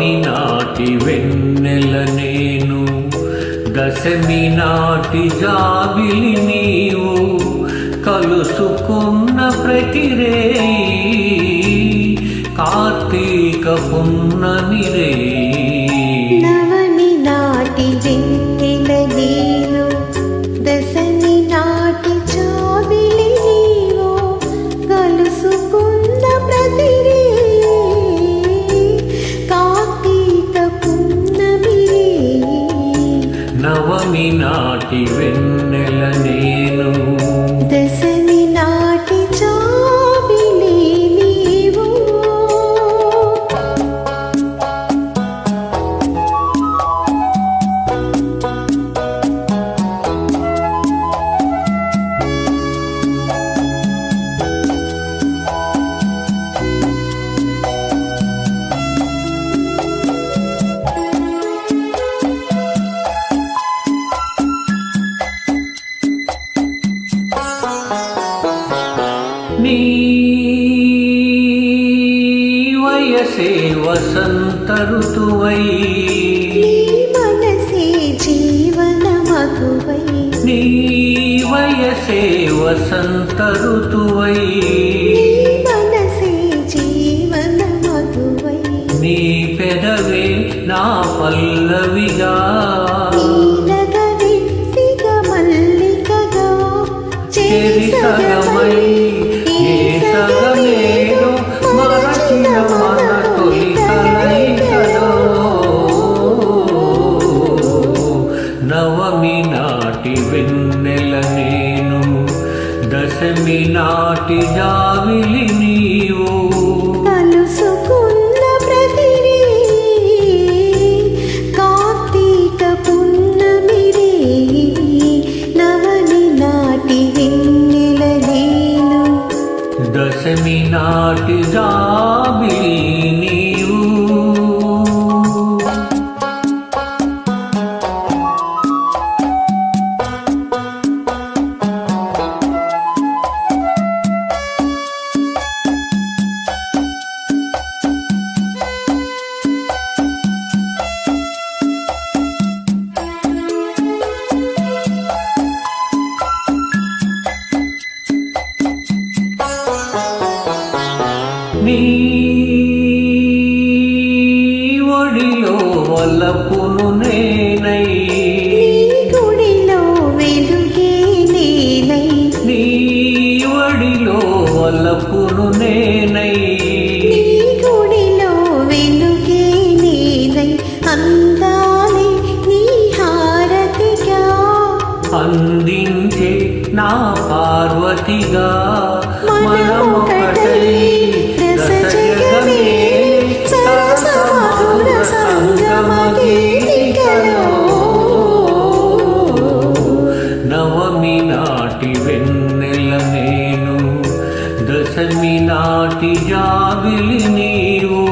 నవమి నాటి వెన్నెల నేను, దశమి నాటి జాబిలి నీవు, కలుసుకున్న ప్రతిరేయి కార్తీక పున్నమి రేయి. నవమి నాటి వెన్నెల నేను, దశమి నాటి జాబిలి నీవు, కలుసుకున్న ప్రతిరేయి కార్తీక పున్నమి రేయి. నవమి నాటి వెన్నెల నేను, దశమి నాటి జాబిలి నీవు. నీ వయసే వసంత ఋతువై, నీ మనసే జీవన మగువై, నీ వయసే వసంత ఋతువై, నీ మనసే జీవన మగువై, నీ పెదవే నా పల్లవిగా, నీలగవి సిగ మల్లికగా, చెరి సగమై ఏ సగమేదో మరచిన మన తొలి కలయికలో. నవమి నాటి వెన్నెల నేను, దశమి నాటి జాబిలి నీవు, కలుసుకున్న ప్రతిరేయి కార్తీక పున్నమి రేయి. నవమి నాటి వెన్నెల నేను, దశమి నాటి జాబిలి నీవు. నీ ఒడిలో వలపును నేనై, నీ గుడిలో వెలుగే నేనై, నీ ఒడిలో వలపును నేనై, నీ గుడిలో వెలుగే నేనై, అందాలే నీ హారతిగా, అందించే నా పార్వతిగా, మనమొకటై రస జగమే సరసమధుర సంగమ గీతికలో. నవమి నాటి వెన్నెల నేను, దశమి నాటి జాబిలి నీవు.